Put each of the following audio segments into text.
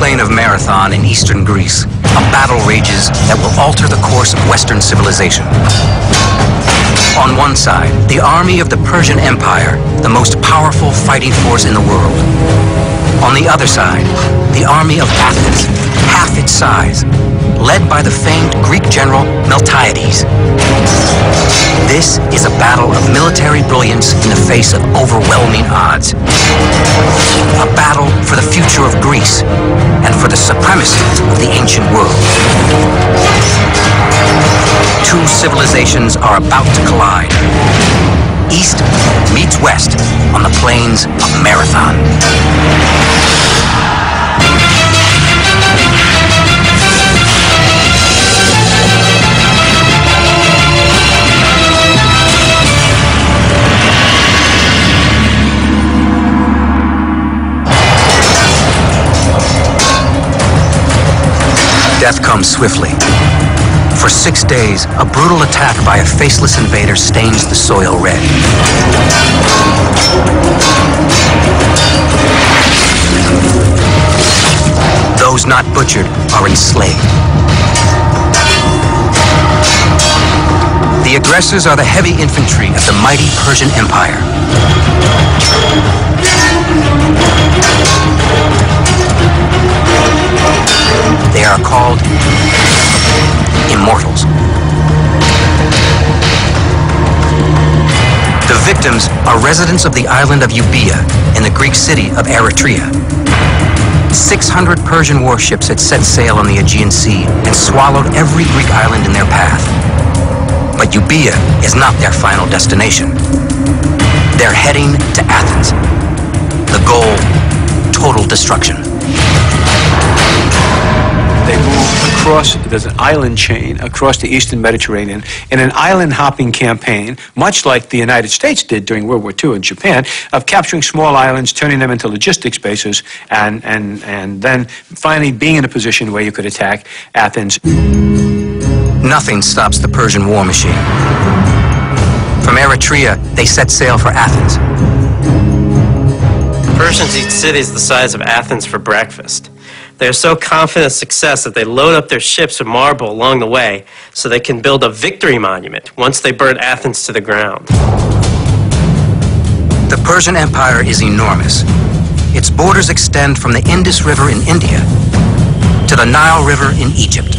plain of Marathon in eastern Greece, a battle rages that will alter the course of Western civilization. On one side, the army of the Persian Empire, the most powerful fighting force in the world. On the other side, the army of Athens, half its size, led by the famed Greek general Miltiades. This is a battle of military brilliance in the face of overwhelming odds. A battle for the future of Greece and for the supremacy of the ancient world. Two civilizations are about to collide. East meets West on the plains of Marathon. Death comes swiftly. For 6 days, a brutal attack by a faceless invader stains the soil red. Those not butchered are enslaved. The aggressors are the heavy infantry of the mighty Persian Empire. They are called immortals. The victims are residents of the island of Euboea in the Greek city of Erέτρια. 600 Persian warships had set sail on the Aegean Sea and swallowed every Greek island in their path. But Euboea is not their final destination. They're heading to Athens. The goal, total destruction. They move across, there's an island chain across the eastern Mediterranean in an island-hopping campaign, much like the United States did during World War II in Japan, of capturing small islands, turning them into logistics bases, and then finally being in a position where you could attack Athens. Nothing stops the Persian war machine. From Eretria, they set sail for Athens. Persians eat cities the size of Athens for breakfast. They are so confident of success that they load up their ships with marble along the way so they can build a victory monument once they burn Athens to the ground. The Persian Empire is enormous. Its borders extend from the Indus River in India to the Nile River in Egypt.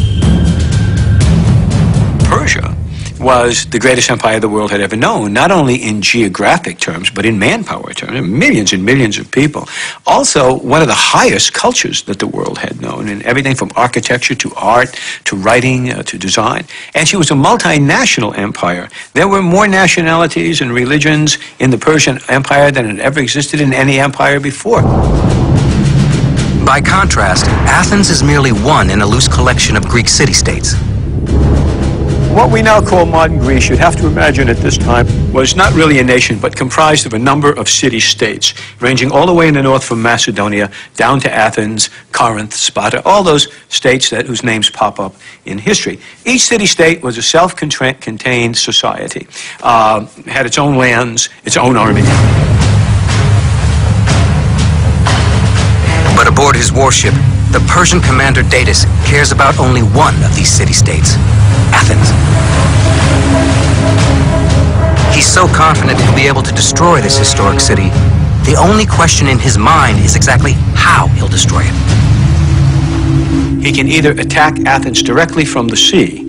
Persia was the greatest empire the world had ever known, not only in geographic terms, but in manpower terms, millions and millions of people. Also, one of the highest cultures that the world had known, in everything from architecture to art to writing to design. And she was a multinational empire. There were more nationalities and religions in the Persian Empire than had ever existed in any empire before. By contrast, Athens is merely one in a loose collection of Greek city-states. What we now call modern Greece, you'd have to imagine at this time, was not really a nation, but comprised of a number of city-states, ranging all the way in the north from Macedonia down to Athens, Corinth, Sparta, all those states whose names pop up in history. Each city-state was a self-contained society, had its own lands, its own army. But aboard his warship, the Persian commander Datis cares about only one of these city-states, Athens. He's so confident he'll be able to destroy this historic city, the only question in his mind is exactly how he'll destroy it. He can either attack Athens directly from the sea,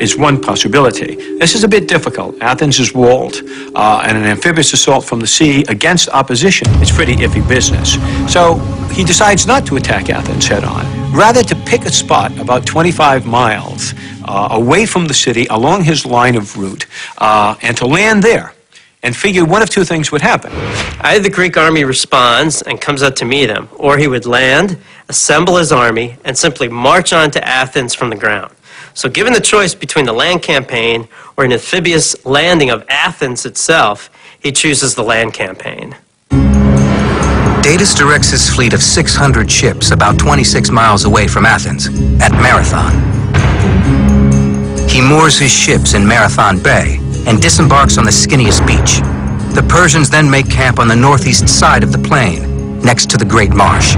is one possibility. This is a bit difficult. Athens is walled, and an amphibious assault from the sea against opposition is pretty iffy business. So he decides not to attack Athens head-on, rather to pick a spot about 25 miles away from the city along his line of route, and to land there. And figured one of two things would happen. Either the Greek army responds and comes out to meet him, or he would land, assemble his army, and simply march on to Athens from the ground. So given the choice between the land campaign or an amphibious landing of Athens itself, he chooses the land campaign. Datis directs his fleet of 600 ships about 26 miles away from Athens, at Marathon. He moors his ships in Marathon Bay and disembarks on the skinniest beach. The Persians then make camp on the northeast side of the plain, next to the Great Marsh.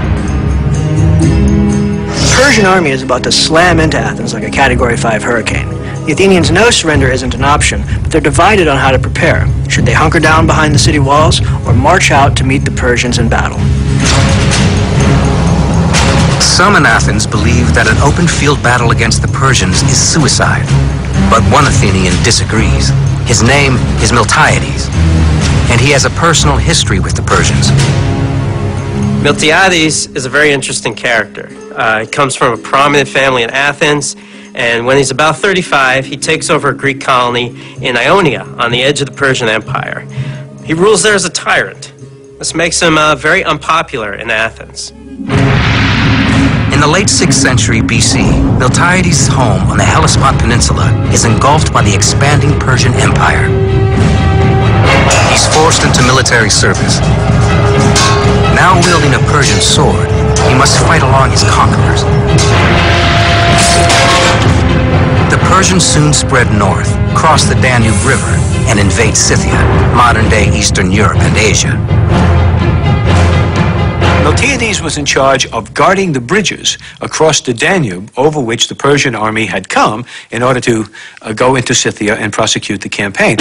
Persian army is about to slam into Athens like a Category 5 hurricane. The Athenians know surrender isn't an option, but they're divided on how to prepare. Should they hunker down behind the city walls or march out to meet the Persians in battle? Some in Athens believe that an open field battle against the Persians is suicide. But one Athenian disagrees. His name is Miltiades, and he has a personal history with the Persians. Miltiades is a very interesting character. He comes from a prominent family in Athens, and when he's about 35, he takes over a Greek colony in Ionia on the edge of the Persian Empire. He rules there as a tyrant. This makes him very unpopular in Athens. In the late 6th century BC, Miltiades' home on the Hellespont Peninsula is engulfed by the expanding Persian Empire. He's forced into military service. Now wielding a Persian sword, he must fight along his conquerors. The Persians soon spread north, cross the Danube River, and invade Scythia, modern-day Eastern Europe and Asia. Miltiades was in charge of guarding the bridges across the Danube over which the Persian army had come in order to go into Scythia and prosecute the campaign.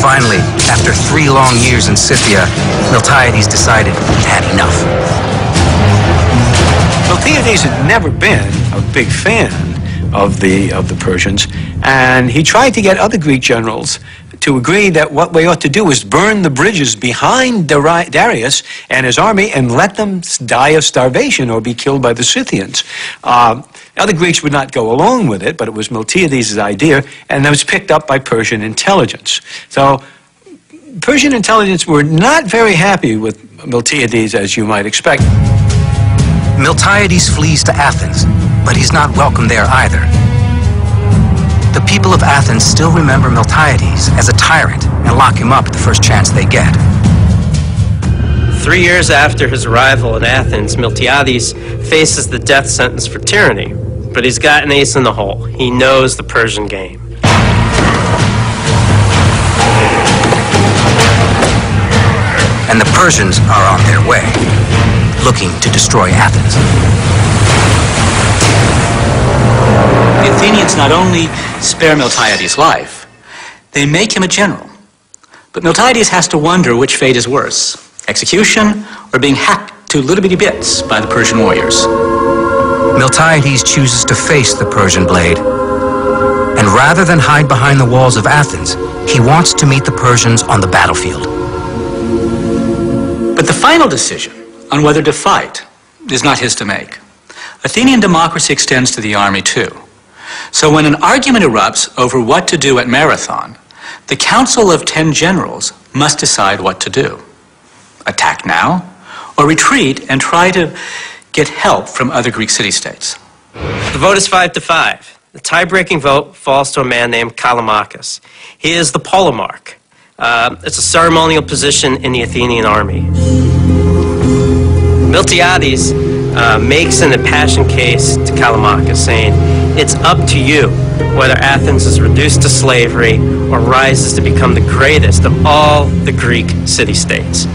Finally, after 3 long years in Scythia, Miltiades decided he had enough. Miltiades had never been a big fan of the Persians, and he tried to get other Greek generals to agree that what we ought to do is burn the bridges behind Darius and his army and let them die of starvation or be killed by the Scythians. Other Greeks would not go along with it, but it was Miltiades' idea, and it was picked up by Persian intelligence. So Persian intelligence were not very happy with Miltiades, as you might expect. Miltiades flees to Athens, but he's not welcome there either. The people of Athens still remember Miltiades as a tyrant and lock him up at the first chance they get. 3 years after his arrival in Athens, Miltiades faces the death sentence for tyranny, but he's got an ace in the hole. He knows the Persian game. And the Persians are on their way, looking to destroy Athens. The Athenians not only spare Miltiades' life, they make him a general. But Miltiades has to wonder which fate is worse, execution or being hacked to little bitty bits by the Persian warriors. Miltiades chooses to face the Persian blade, and rather than hide behind the walls of Athens, he wants to meet the Persians on the battlefield. But the final decision on whether to fight is not his to make. Athenian democracy extends to the army too. So when an argument erupts over what to do at Marathon, the Council of 10 generals must decide what to do. Attack now, or retreat and try to get help from other Greek city-states. The vote is 5-5. The tie-breaking vote falls to a man named Callimachus. He is the polemarch. It's a ceremonial position in the Athenian army. Miltiades makes an impassioned case to Callimachus, saying, "It's up to you whether Athens is reduced to slavery or rises to become the greatest of all the Greek city-states."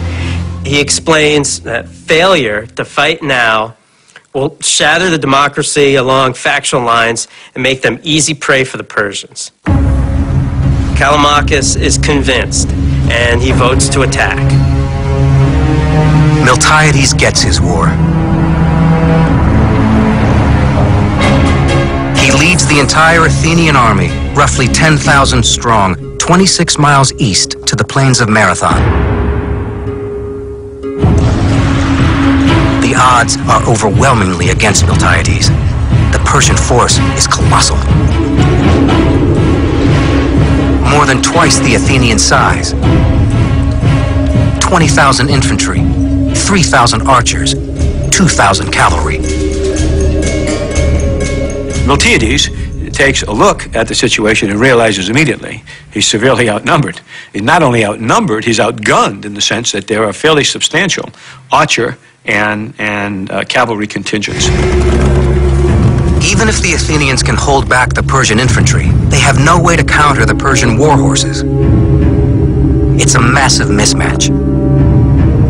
He explains that failure to fight now will shatter the democracy along factional lines and make them easy prey for the Persians. Callimachus is convinced, and he votes to attack. Miltiades gets his war. He leads the entire Athenian army, roughly 10,000 strong, 26 miles east to the plains of Marathon. The odds are overwhelmingly against Miltiades. The Persian force is colossal. More than twice the Athenian size. 20,000 infantry, 3,000 archers, 2,000 cavalry. Miltiades takes a look at the situation and realizes immediately he's severely outnumbered. He's not only outnumbered, he's outgunned in the sense that there are fairly substantial archer and cavalry contingents. Even if the Athenians can hold back the Persian infantry, they have no way to counter the Persian war horses. It's a massive mismatch.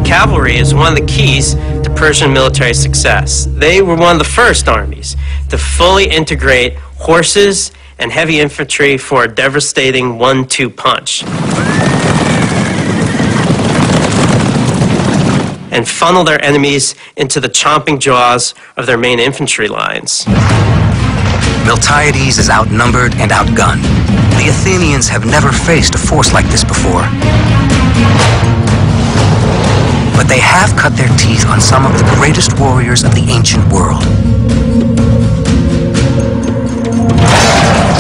Cavalry is one of the keys to Persian military success. They were one of the first armies to fully integrate horses and heavy infantry for a devastating 1-2 punch, and funnel their enemies into the chomping jaws of their main infantry lines. Miltiades is outnumbered and outgunned. The Athenians have never faced a force like this before. But they have cut their teeth on some of the greatest warriors of the ancient world.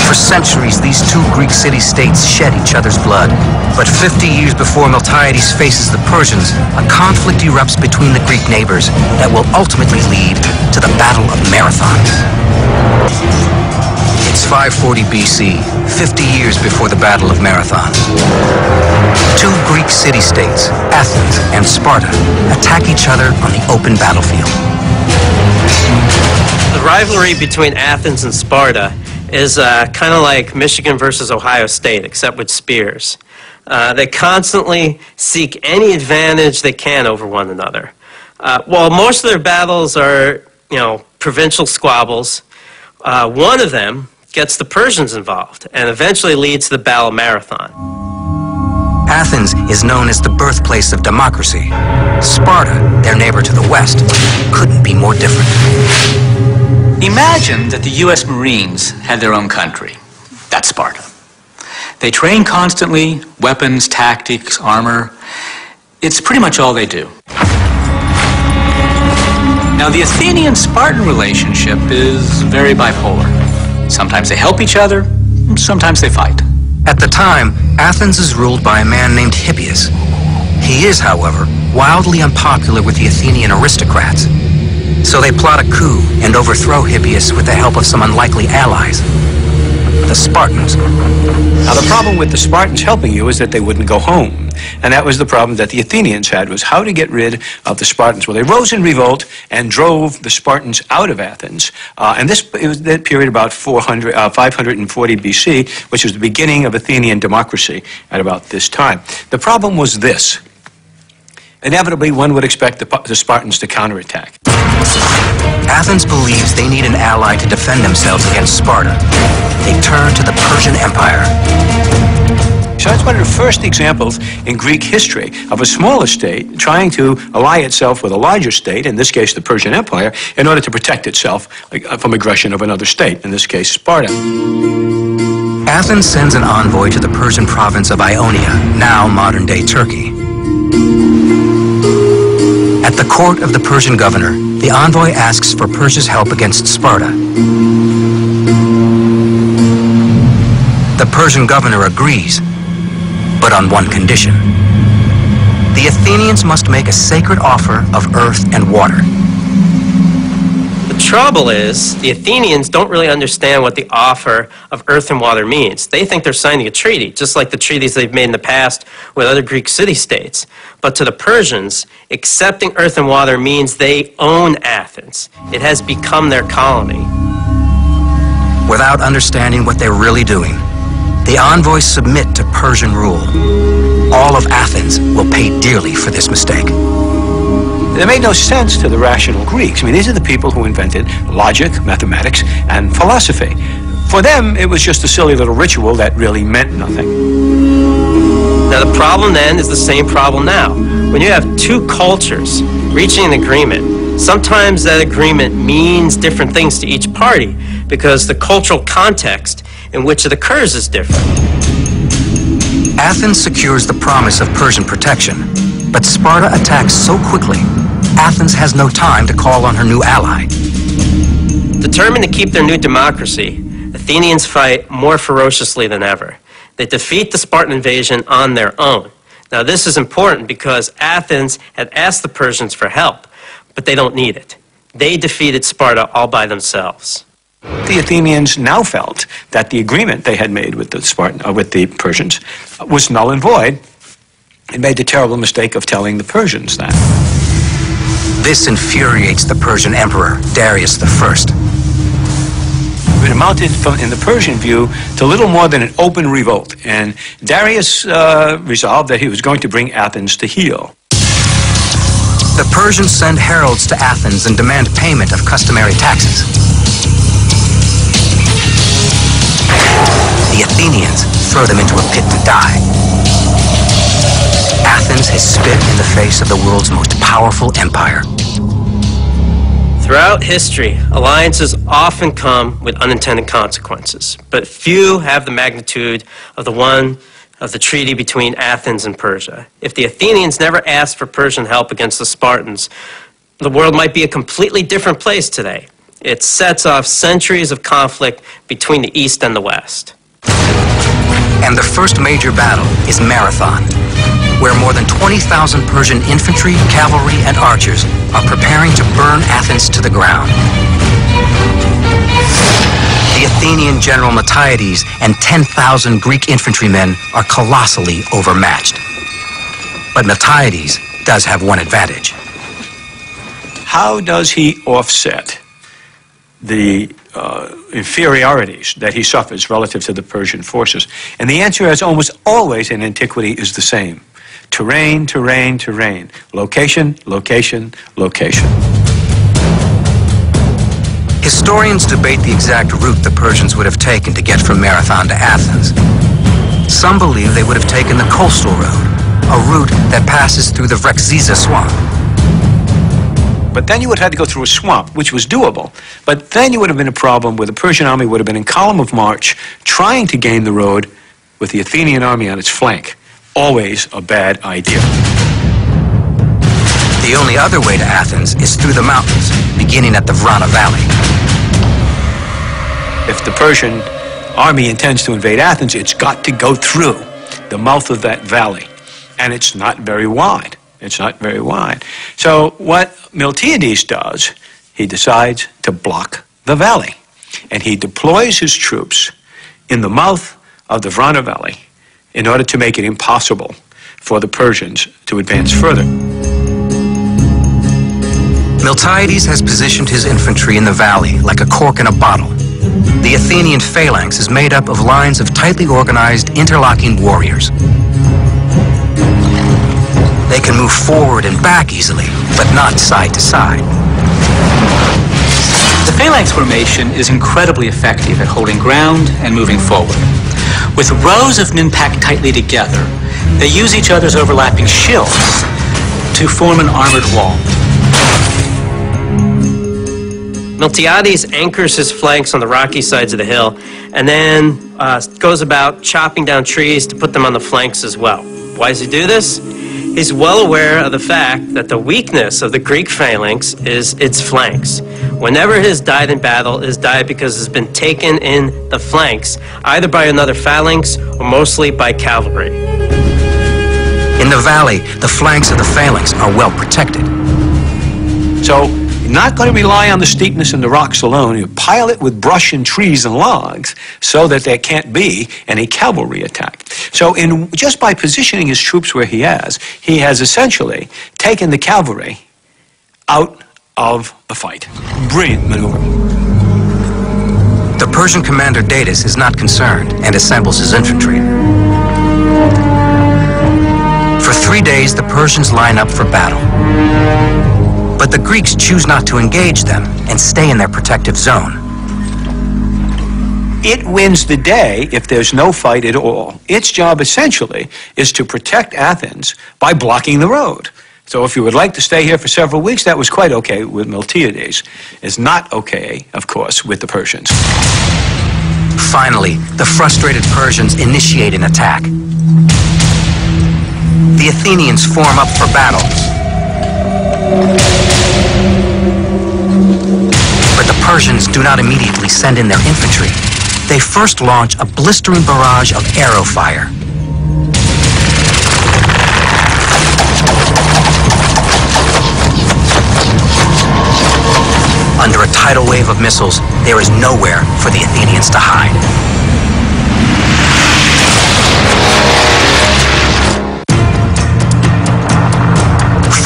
For centuries, these two Greek city-states shed each other's blood. But 50 years before Miltiades faces the Persians, a conflict erupts between the Greek neighbors that will ultimately lead to the Battle of Marathon. It's 540 BC, 50 years before the Battle of Marathon. Two Greek city-states, Athens and Sparta, attack each other on the open battlefield. The rivalry between Athens and Sparta is kind of like Michigan versus Ohio State, except with spears. They constantly seek any advantage they can over one another. While most of their battles are, provincial squabbles, one of them gets the Persians involved and eventually leads to the Battle of Marathon. Athens is known as the birthplace of democracy. Sparta, their neighbor to the west, couldn't be more different. Imagine that the U.S. Marines had their own country. That's Sparta. They train constantly, weapons, tactics, armor. It's pretty much all they do. Now, the Athenian-Spartan relationship is very bipolar. Sometimes they help each other, sometimes they fight. At the time, Athens is ruled by a man named Hippias. He is, however, wildly unpopular with the Athenian aristocrats. So they plot a coup and overthrow Hippias with the help of some unlikely allies, the Spartans. Now, the problem with the Spartans helping you is that they wouldn't go home. And that was the problem that the Athenians had, was how to get rid of the Spartans. Well, they rose in revolt and drove the Spartans out of Athens. And it was that period about 540 BC, which was the beginning of Athenian democracy at about this time. The problem was this. Inevitably, one would expect the Spartans to counterattack. Athens believes they need an ally to defend themselves against Sparta. They turn to the Persian Empire. So that's one of the first examples in Greek history of a smaller state trying to ally itself with a larger state, in this case the Persian Empire, in order to protect itself from aggression of another state, in this case Sparta. Athens sends an envoy to the Persian province of Ionia, now modern-day Turkey. At the court of the Persian governor, the envoy asks for Persia's help against Sparta. The Persian governor agrees, but on one condition. The Athenians must make a sacred offer of earth and water. The trouble is, the Athenians don't really understand what the offer of earth and water means. They think they're signing a treaty, just like the treaties they've made in the past with other Greek city-states. But to the Persians, accepting earth and water means they own Athens. It has become their colony. Without understanding what they're really doing, the envoys submit to Persian rule. All of Athens will pay dearly for this mistake. It made no sense to the rational Greeks. I mean, these are the people who invented logic, mathematics, and philosophy. For them, it was just a silly little ritual that really meant nothing. Now, the problem then is the same problem now. When you have two cultures reaching an agreement, sometimes that agreement means different things to each party because the cultural context in which it occurs is different. Athens secures the promise of Persian protection, but Sparta attacks so quickly, Athens has no time to call on her new ally. Determined to keep their new democracy, Athenians fight more ferociously than ever. They defeat the Spartan invasion on their own. Now, this is important because Athens had asked the Persians for help, but they don't need it. They defeated Sparta all by themselves. The Athenians now felt that the agreement they had made with the Persians was null and void, and made the terrible mistake of telling the Persians that. This infuriates the Persian emperor, Darius I. It amounted, in the Persian view, to little more than an open revolt, and Darius resolved that he was going to bring Athens to heel. The Persians send heralds to Athens and demand payment of customary taxes. The Athenians throw them into a pit to die. Athens has spit in the face of the world's most powerful empire. Throughout history, alliances often come with unintended consequences, but few have the magnitude of the treaty between Athens and Persia. If the Athenians never asked for Persian help against the Spartans, the world might be a completely different place today. It sets off centuries of conflict between the East and the West. And the first major battle is Marathon, where more than 20,000 Persian infantry, cavalry, and archers are preparing to burn Athens to the ground. The Athenian general Miltiades and 10,000 Greek infantrymen are colossally overmatched. But Miltiades does have one advantage. How does he offset the inferiorities that he suffers relative to the Persian forces? And the answer, as almost always in antiquity, is the same. Terrain, terrain, terrain. Location, location, location. Historians debate the exact route the Persians would have taken to get from Marathon to Athens. Some believe they would have taken the coastal road, a route that passes through the Vrexiza swamp. But then you would have had to go through a swamp, which was doable. But then you would have been a problem where the Persian army would have been in column of march, trying to gain the road with the Athenian army on its flank. Always a bad idea. The only other way to Athens is through the mountains, beginning at the Vrana Valley. If the Persian army intends to invade Athens, it's got to go through the mouth of that valley. And it's not very wide. It's not very wide. So what Miltiades does, he decides to block the valley. And he deploys his troops in the mouth of the Vrana Valley in order to make it impossible for the Persians to advance further. Miltiades has positioned his infantry in the valley like a cork in a bottle. The Athenian phalanx is made up of lines of tightly organized, interlocking warriors. They can move forward and back easily, but not side to side. The phalanx formation is incredibly effective at holding ground and moving forward. With rows of men packed tightly together, they use each other's overlapping shields to form an armored wall. Miltiades anchors his flanks on the rocky sides of the hill and then goes about chopping down trees to put them on the flanks as well. Why does he do this? He's well aware of the fact that the weakness of the Greek phalanx is its flanks. Whenever it has died in battle, it has died because it's been taken in the flanks, either by another phalanx or mostly by cavalry. In the valley, the flanks of the phalanx are well protected. So you're not going to rely on the steepness and the rocks alone. You pile it with brush and trees and logs so that there can't be any cavalry attack. So just by positioning his troops where he has essentially taken the cavalry out of the fight. Brilliant maneuver. The Persian commander Datis is not concerned and assembles his infantry. For 3 days, the Persians line up for battle. But the Greeks choose not to engage them and stay in their protective zone. It wins the day if there's no fight at all. Its job essentially is to protect Athens by blocking the road. So if you would like to stay here for several weeks, that was quite okay with Miltiades. It's not okay, of course, with the Persians. Finally, the frustrated Persians initiate an attack. The Athenians form up for battle. But the Persians do not immediately send in their infantry. They first launch a blistering barrage of arrow fire. Under a tidal wave of missiles, there is nowhere for the Athenians to hide.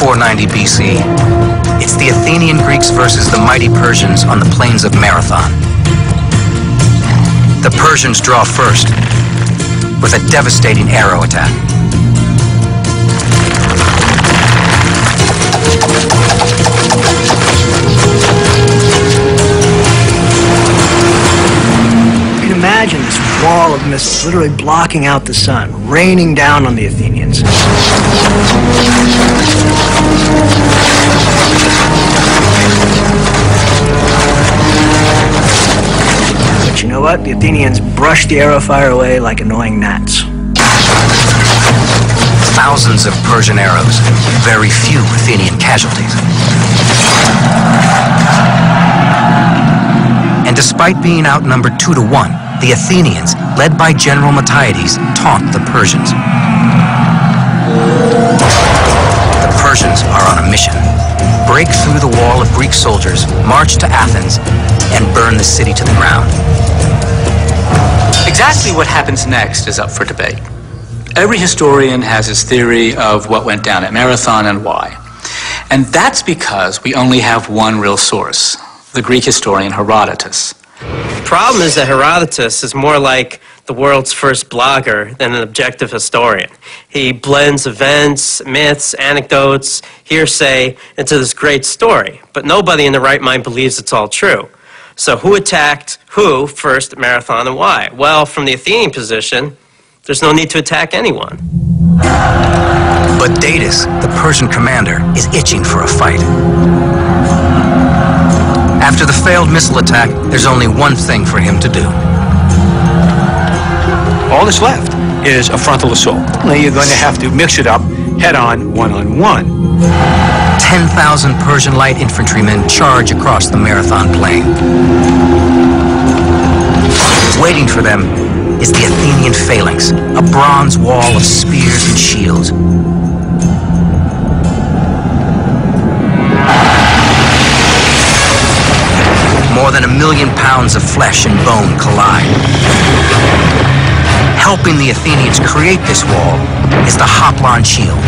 .490 BC, it's the Athenian Greeks versus the mighty Persians on the plains of Marathon. The Persians draw first with a devastating arrow attack. missiles, literally blocking out the sun, raining down on the Athenians. But you know what? The Athenians brushed the arrow fire away like annoying gnats. Thousands of Persian arrows, very few Athenian casualties. And despite being outnumbered 2-1, the Athenians, led by General Miltiades, taunt the Persians. The Persians are on a mission. Break through the wall of Greek soldiers, march to Athens, and burn the city to the ground. Exactly what happens next is up for debate. Every historian has his theory of what went down at Marathon and why. And that's because we only have one real source, the Greek historian Herodotus. The problem is that Herodotus is more like the world's first blogger than an objective historian. He blends events, myths, anecdotes, hearsay into this great story, but nobody in their right mind believes it's all true. So who attacked who first at Marathon and why? Well, from the Athenian position, there's no need to attack anyone. But Datis, the Persian commander, is itching for a fight. After the failed missile attack, there's only one thing for him to do. All that's left is a frontal assault. Now you're going to have to mix it up head-on, one-on-one. 10,000 Persian light infantrymen charge across the Marathon plain. Waiting for them is the Athenian phalanx, a bronze wall of spears and shields. More than 1 million pounds of flesh and bone collide. Helping the Athenians create this wall is the hoplon shield.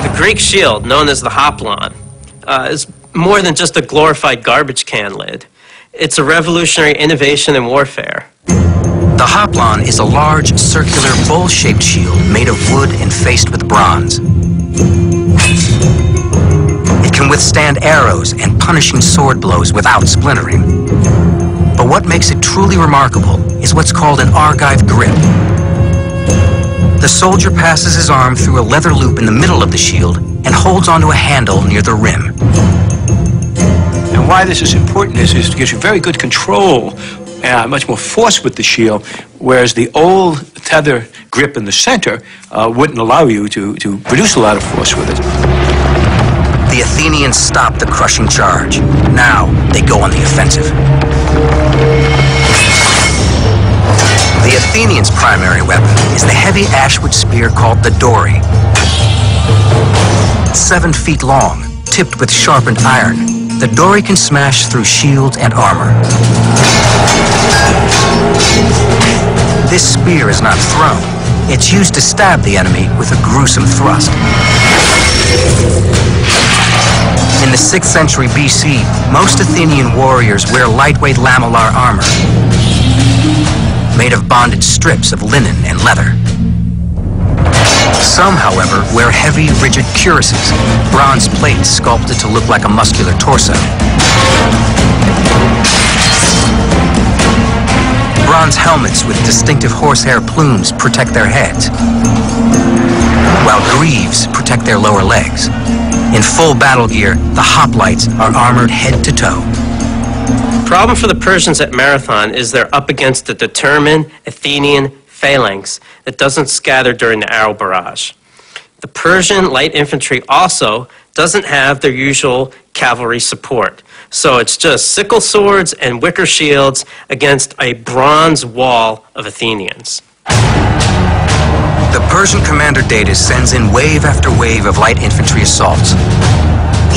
The Greek shield, known as the hoplon, is more than just a glorified garbage can lid. It's a revolutionary innovation in warfare. The hoplon is a large, circular, bowl-shaped shield made of wood and faced with bronze. It can withstand arrows and punishing sword blows without splintering. But what makes it truly remarkable is what's called an Argive grip. The soldier passes his arm through a leather loop in the middle of the shield and holds onto a handle near the rim. And why this is important is it gives you very good control, much more force with the shield, whereas the old tether grip in the center wouldn't allow you to produce a lot of force with it. The Athenians stop the crushing charge. Now they go on the offensive. The Athenians' primary weapon is the heavy ashwood spear called the dory. 7 feet long, tipped with sharpened iron, the dory can smash through shields and armor. This spear is not thrown. It's used to stab the enemy with a gruesome thrust. In the 6th century BC, most Athenian warriors wear lightweight lamellar armor, made of bonded strips of linen and leather. Some, however, wear heavy, rigid cuirasses, bronze plates sculpted to look like a muscular torso. Bronze helmets with distinctive horsehair plumes protect their heads, while greaves protect their lower legs. In full battle gear, the hoplites are armored head to toe. The problem for the Persians at Marathon is they're up against a determined Athenian phalanx that doesn't scatter during the arrow barrage. The Persian light infantry also doesn't have their usual cavalry support. So it's just sickle swords and wicker shields against a bronze wall of Athenians. The Persian commander Datis sends in wave after wave of light infantry assaults.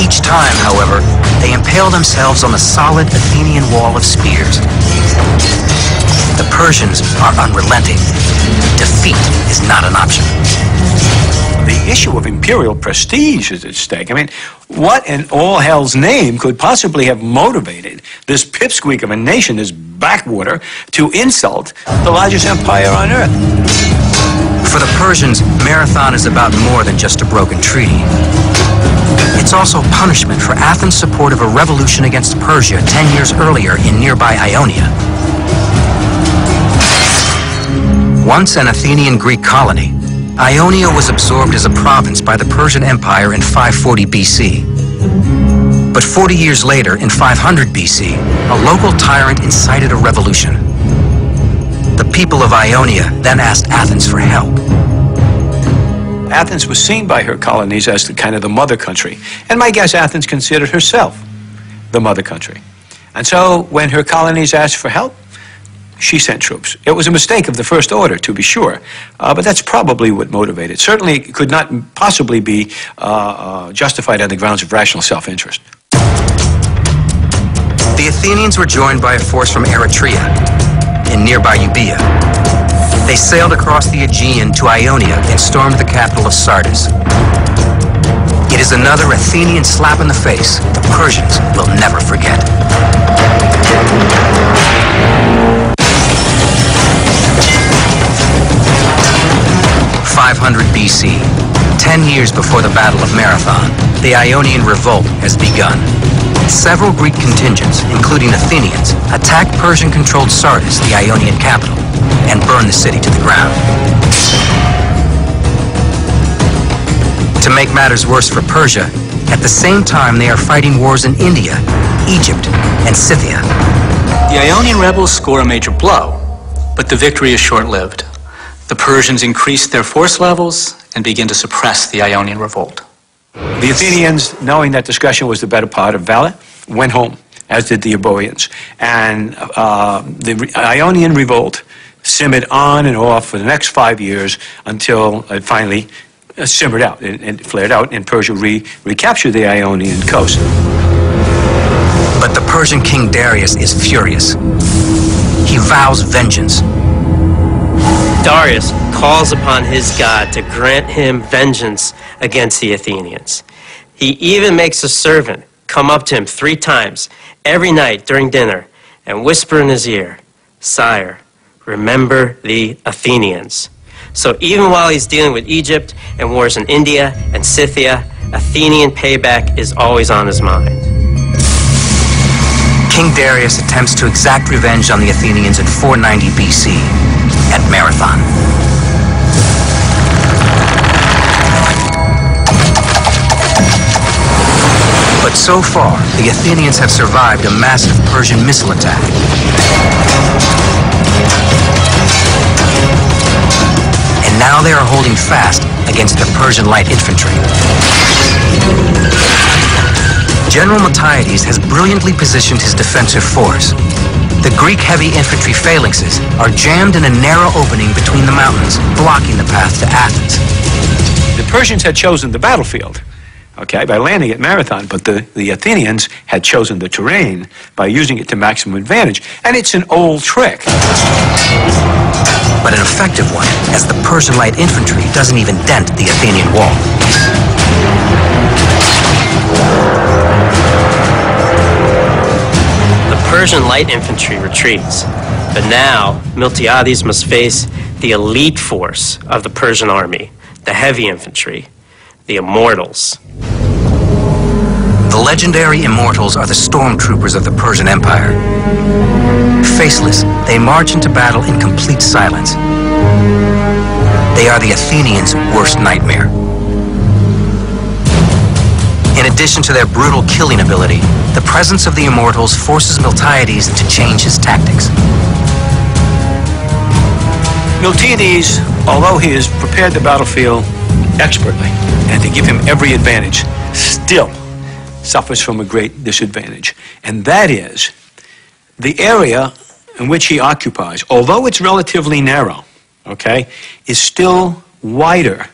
Each time, however, they impale themselves on the solid Athenian wall of spears. The Persians are unrelenting. Defeat is not an option. The issue of imperial prestige is at stake. I mean, what in all hell's name could possibly have motivated this pipsqueak of a nation, this backwater, to insult the largest empire on earth? For the Persians, Marathon is about more than just a broken treaty. It's also punishment for Athens' support of a revolution against Persia 10 years earlier in nearby Ionia. Once an Athenian Greek colony, Ionia was absorbed as a province by the Persian Empire in 540 BC. But 40 years later, in 500 BC, a local tyrant incited a revolution. The people of Ionia then asked Athens for help. Athens was seen by her colonies as the kind of the mother country. And my guess, Athens considered herself the mother country. And so when her colonies asked for help, she sent troops. It was a mistake of the first order, to be sure, but that's probably what motivated. Certainly it could not possibly be justified on the grounds of rational self-interest. The Athenians were joined by a force from Eretria, in nearby Euboea. They sailed across the Aegean to Ionia and stormed the capital of Sardis. It is another Athenian slap in the face the Persians will never forget. 500 BC, 10 years before the Battle of Marathon, the Ionian Revolt has begun. Several Greek contingents, including Athenians, attacked Persian-controlled Sardis, the Ionian capital, and burned the city to the ground. To make matters worse for Persia, at the same time they are fighting wars in India, Egypt, and Scythia. The Ionian rebels score a major blow, but the victory is short-lived. The Persians increase their force levels and begin to suppress the Ionian revolt. The Athenians, knowing that discussion was the better part of valor, went home, as did the Euboeans. And the Ionian revolt simmered on and off for the next 5 years until it finally simmered out and flared out, and Persia recaptured the Ionian coast. But the Persian king Darius is furious. He vows vengeance. Darius calls upon his god to grant him vengeance against the Athenians. He even makes a servant come up to him 3 times every night during dinner and whisper in his ear, "Sire, remember the Athenians." So even while he's dealing with Egypt and wars in India and Scythia, Athenian payback is always on his mind. King Darius attempts to exact revenge on the Athenians in 490 BC at Marathon. But so far, the Athenians have survived a massive Persian missile attack. And now they are holding fast against the Persian light infantry. General Miltiades has brilliantly positioned his defensive force. The Greek heavy infantry phalanxes are jammed in a narrow opening between the mountains, blocking the path to Athens. The Persians had chosen the battlefield, okay, by landing at Marathon, but the Athenians had chosen the terrain by using it to maximum advantage. And it's an old trick. But an effective one, as the Persian light infantry doesn't even dent the Athenian wall. The Persian light infantry retreats, but now Miltiades must face the elite force of the Persian army, the heavy infantry, the Immortals. The legendary Immortals are the stormtroopers of the Persian Empire. Faceless, they march into battle in complete silence. They are the Athenians' worst nightmare. In addition to their brutal killing ability, the presence of the Immortals forces Miltiades to change his tactics. Miltiades, although he has prepared the battlefield expertly and to give him every advantage, still suffers from a great disadvantage. And that is the area in which he occupies, although it's relatively narrow, okay, is still wider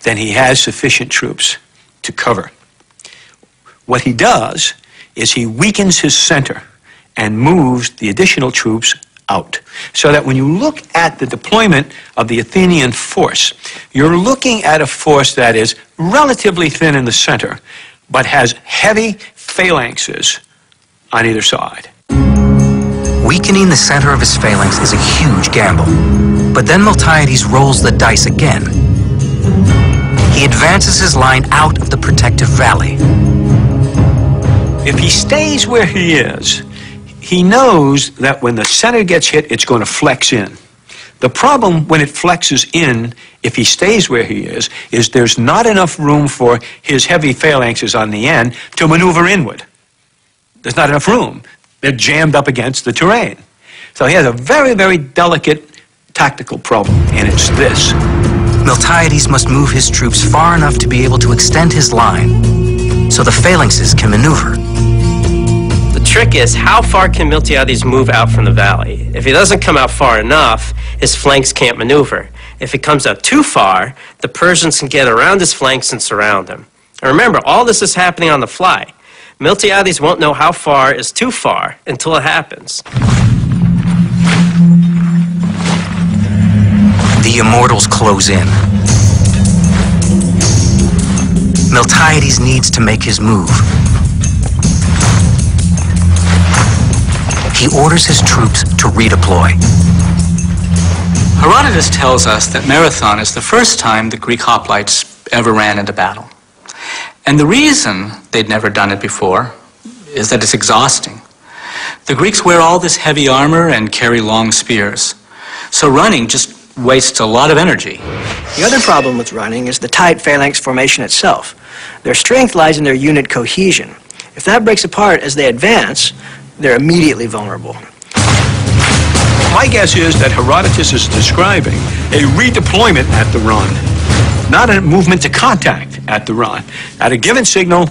than he has sufficient troops to cover. What he does is he weakens his center and moves the additional troops out. So that when you look at the deployment of the Athenian force, you're looking at a force that is relatively thin in the center, but has heavy phalanxes on either side. Weakening the center of his phalanx is a huge gamble. But then Miltiades rolls the dice again. He advances his line out of the protective valley. If he stays where he is, he knows that when the center gets hit, it's going to flex in. The problem when it flexes in, if he stays where he is there's not enough room for his heavy phalanxes on the end to maneuver inward. There's not enough room. They're jammed up against the terrain. So he has a very, very delicate tactical problem, and it's this. Miltiades must move his troops far enough to be able to extend his line so the phalanxes can maneuver. The trick is, how far can Miltiades move out from the valley? If he doesn't come out far enough, his flanks can't maneuver. If he comes out too far, the Persians can get around his flanks and surround him. And remember, all this is happening on the fly. Miltiades won't know how far is too far until it happens. The immortals close in. Miltiades needs to make his move. He orders his troops to redeploy. Herodotus tells us that Marathon is the first time the Greek hoplites ever ran into battle. And the reason they'd never done it before is that it's exhausting. The Greeks wear all this heavy armor and carry long spears. So running just wastes a lot of energy. The other problem with running is the tight phalanx formation itself. Their strength lies in their unit cohesion. If that breaks apart as they advance, they're immediately vulnerable. My guess is that Herodotus is describing a redeployment at the run, not a movement to contact at the run. At a given signal,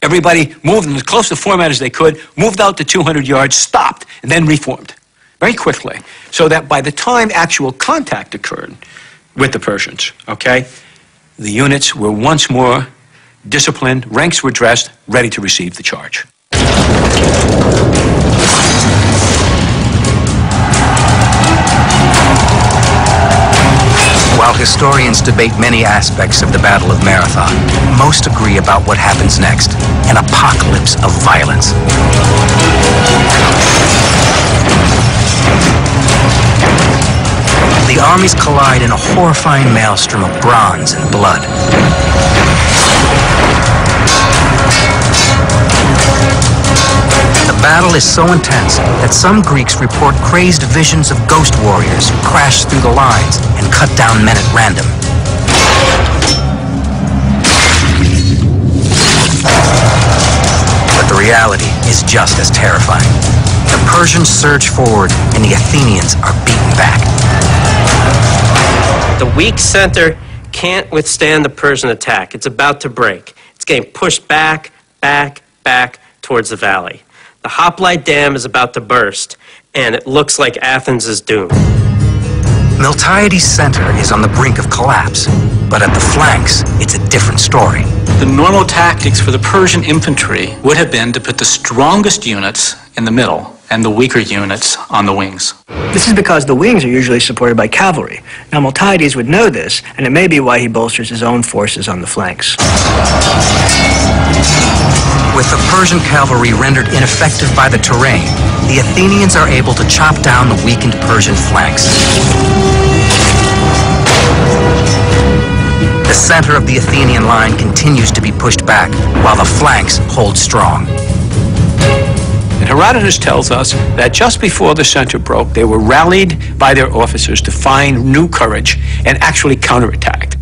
everybody moved in as close to format as they could, moved out to 200 yards, stopped, and then reformed very quickly, so that by the time actual contact occurred with the Persians, okay, the units were once more disciplined, ranks were dressed, ready to receive the charge. While historians debate many aspects of the Battle of Marathon, most agree about what happens next, an apocalypse of violence. The armies collide in a horrifying maelstrom of bronze and blood. The battle is so intense that some Greeks report crazed visions of ghost warriors who crash through the lines and cut down men at random. But the reality is just as terrifying. The Persians surge forward and the Athenians are beaten back. The weak center can't withstand the Persian attack. It's about to break. It's getting pushed back, back, back towards the valley. The hoplite dam is about to burst, and it looks like Athens is doomed. Miltiades' center is on the brink of collapse, but at the flanks, it's a different story. The normal tactics for the Persian infantry would have been to put the strongest units in the middle and the weaker units on the wings. This is because the wings are usually supported by cavalry. Now Miltiades would know this, and it may be why he bolsters his own forces on the flanks. With the Persian cavalry rendered ineffective by the terrain, the Athenians are able to chop down the weakened Persian flanks. The center of the Athenian line continues to be pushed back, while the flanks hold strong. And Herodotus tells us that just before the center broke, they were rallied by their officers to find new courage and actually counterattacked.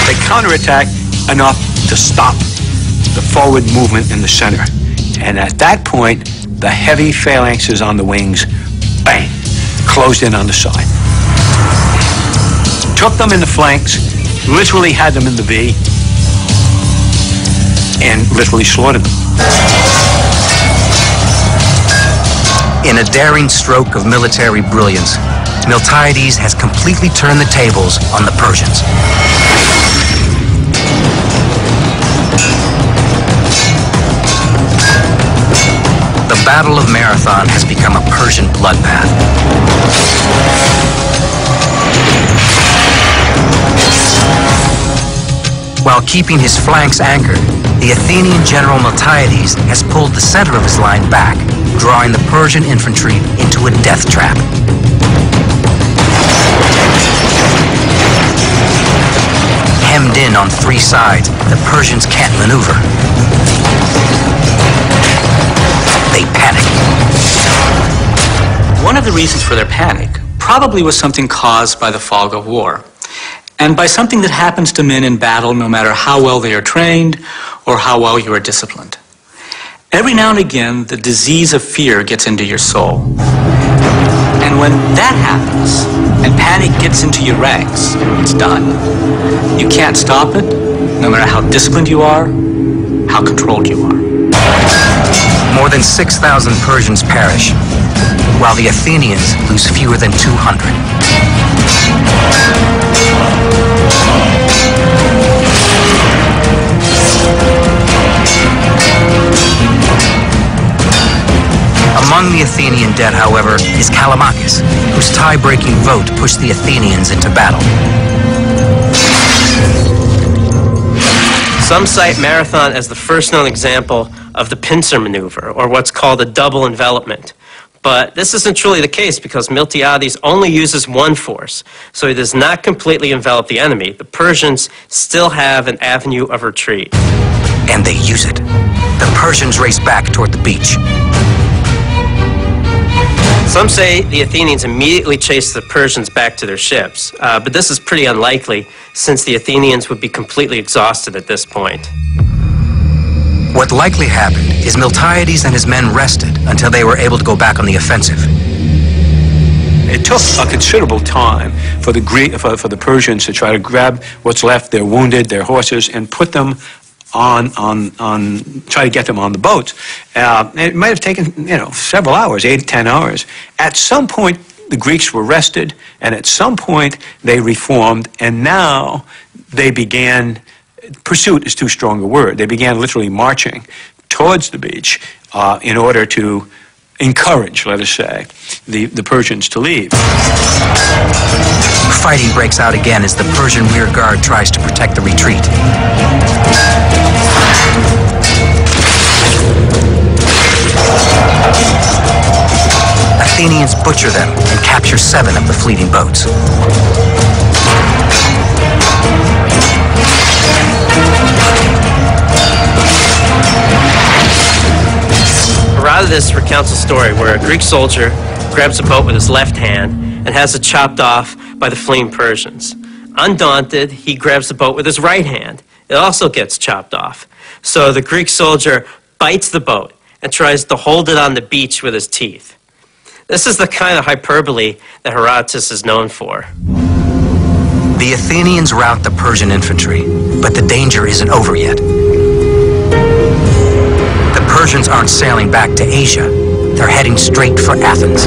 They counterattacked enough to stop the forward movement in the center. And at that point, the heavy phalanxes on the wings, bang, closed in on the side. Took them in the flanks, literally had them in the V, and literally slaughtered them. In a daring stroke of military brilliance, Miltiades has completely turned the tables on the Persians. The Battle of Marathon has become a Persian bloodbath. While keeping his flanks anchored, the Athenian general Miltiades has pulled the center of his line back, drawing the Persian infantry into a death trap. Hemmed in and on 3 sides, the Persians can't maneuver. They panic. One of the reasons for their panic probably was something caused by the fog of war, and by something that happens to men in battle no matter how well they are trained or how well you are disciplined. Every now and again, the disease of fear gets into your soul. And when that happens, and panic gets into your ranks, it's done. You can't stop it, no matter how disciplined you are, how controlled you are. More than 6,000 Persians perish, while the Athenians lose fewer than 200. Among the Athenian dead, however, is Callimachus, whose tie-breaking vote pushed the Athenians into battle. Some cite Marathon as the first known example of the pincer maneuver, or what's called a double envelopment. But this isn't truly the case because Miltiades only uses one force, so he does not completely envelop the enemy. The Persians still have an avenue of retreat. And they use it. The Persians race back toward the beach. Some say the Athenians immediately chased the Persians back to their ships, but this is pretty unlikely since the Athenians would be completely exhausted at this point. What likely happened is Miltiades and his men rested until they were able to go back on the offensive. It took a considerable time for the Persians to try to grab what's left, their wounded, their horses, and put them try to get them on the boats. It might have taken, several hours, 8 to 10 hours. At some point, the Greeks were rested, and at some point, they reformed, and now they began, pursuit is too strong a word, they began literally marching towards the beach in order to encourage, let us say, the Persians to leave. Fighting breaks out again as the Persian rear guard tries to protect the retreat. Athenians butcher them and capture 7 of the fleeting boats. Herodotus recounts a story where a Greek soldier grabs a boat with his left hand and has it chopped off by the fleeing Persians. Undaunted, he grabs the boat with his right hand. It also gets chopped off. So the Greek soldier bites the boat and tries to hold it on the beach with his teeth. This is the kind of hyperbole that Herodotus is known for. The Athenians rout the Persian infantry, but the danger isn't over yet. The Persians aren't sailing back to Asia. They're heading straight for Athens.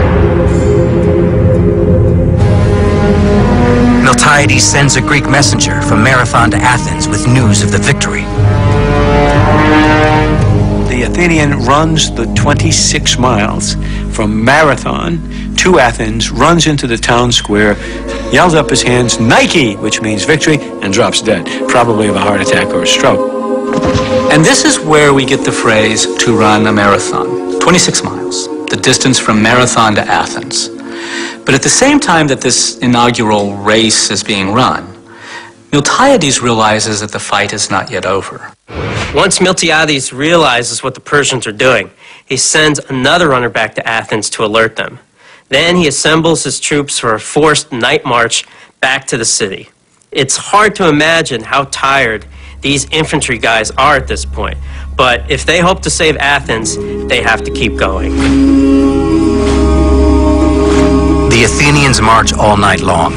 Miltiades sends a Greek messenger from Marathon to Athens with news of the victory. The Athenian runs the 26 miles from Marathon to Athens, runs into the town square, yells up his hands, Nike, which means victory, and drops dead, probably of a heart attack or a stroke. And this is where we get the phrase, to run a marathon, 26 miles, the distance from Marathon to Athens. But at the same time that this inaugural race is being run, Miltiades realizes that the fight is not yet over. Once Miltiades realizes what the Persians are doing, he sends another runner back to Athens to alert them. Then he assembles his troops for a forced night march back to the city. It's hard to imagine how tired these infantry guys are at this point, but if they hope to save Athens, they have to keep going. The Athenians march all night long.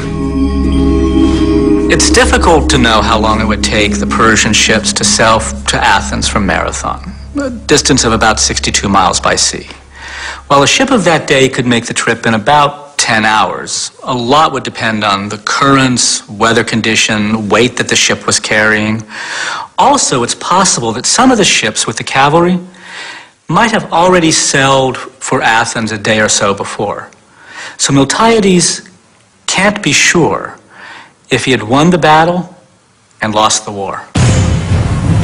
It's difficult to know how long it would take the Persian ships to sail to Athens from Marathon, a distance of about 62 miles by sea. While a ship of that day could make the trip in about 10 hours, a lot would depend on the currents, weather condition, weight that the ship was carrying. Also, it's possible that some of the ships with the cavalry might have already sailed for Athens a day or so before. So Miltiades can't be sure if he had won the battle and lost the war.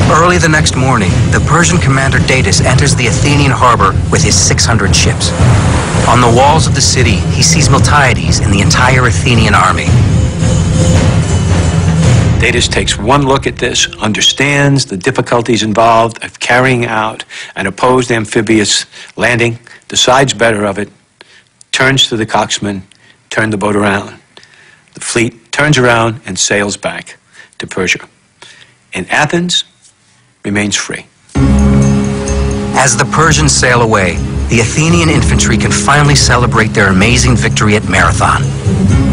Early the next morning, the Persian commander Datis enters the Athenian harbor with his 600 ships. On the walls of the city, he sees Miltiades and the entire Athenian army. Datis takes one look at this, understands the difficulties involved of carrying out an opposed amphibious landing, decides better of it, turns to the coxswain, turn the boat around. The fleet turns around and sails back to Persia. And Athens remains free. As the Persians sail away, the Athenian infantry can finally celebrate their amazing victory at Marathon.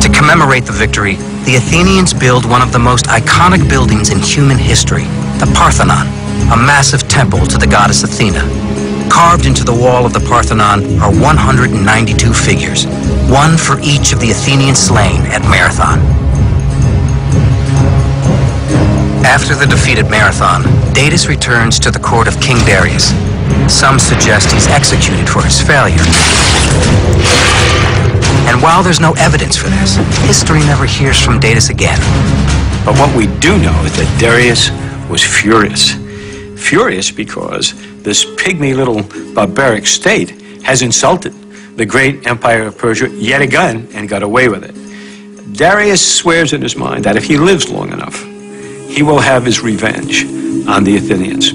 To commemorate the victory, the Athenians build one of the most iconic buildings in human history, the Parthenon, a massive temple to the goddess Athena. Carved into the wall of the Parthenon are 192 figures, one for each of the Athenians slain at Marathon. After the defeat at Marathon, Datis returns to the court of King Darius. Some suggest he's executed for his failure. And while there's no evidence for this, history never hears from Datis again. But what we do know is that Darius was furious. Furious because this pygmy little barbaric state has insulted the great empire of Persia yet again and got away with it. Darius swears in his mind that if he lives long enough, he will have his revenge on the Athenians.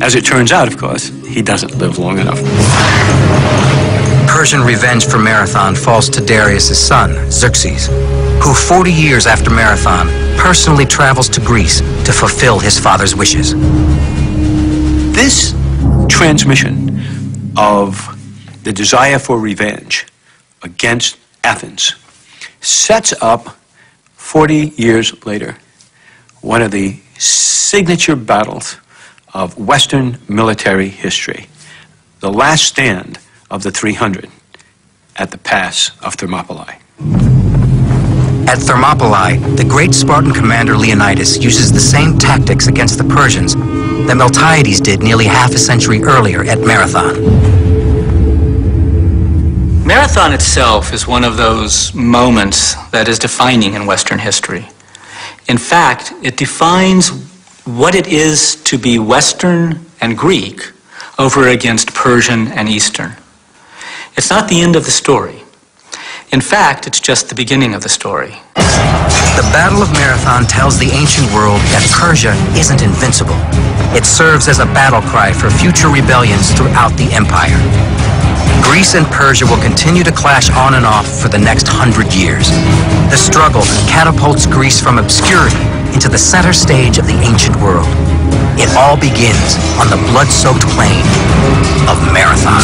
As it turns out, of course, he doesn't live long enough. Persian revenge for Marathon falls to Darius' son, Xerxes, who 40 years after Marathon personally travels to Greece to fulfill his father's wishes. This transmission of the desire for revenge against Athens sets up 40 years later one of the signature battles of Western military history, the last stand of the 300 at the pass of Thermopylae. At Thermopylae, the great Spartan commander Leonidas uses the same tactics against the Persians that Miltiades did nearly half a century earlier at Marathon. Marathon itself is one of those moments that is defining in Western history. In fact, it defines what it is to be Western and Greek over against Persian and Eastern. It's not the end of the story. In fact, it's just the beginning of the story. The Battle of Marathon tells the ancient world that Persia isn't invincible. It serves as a battle cry for future rebellions throughout the empire. Greece and Persia will continue to clash on and off for the next 100 years. The struggle catapults Greece from obscurity into the center stage of the ancient world. It all begins on the blood-soaked plain of Marathon.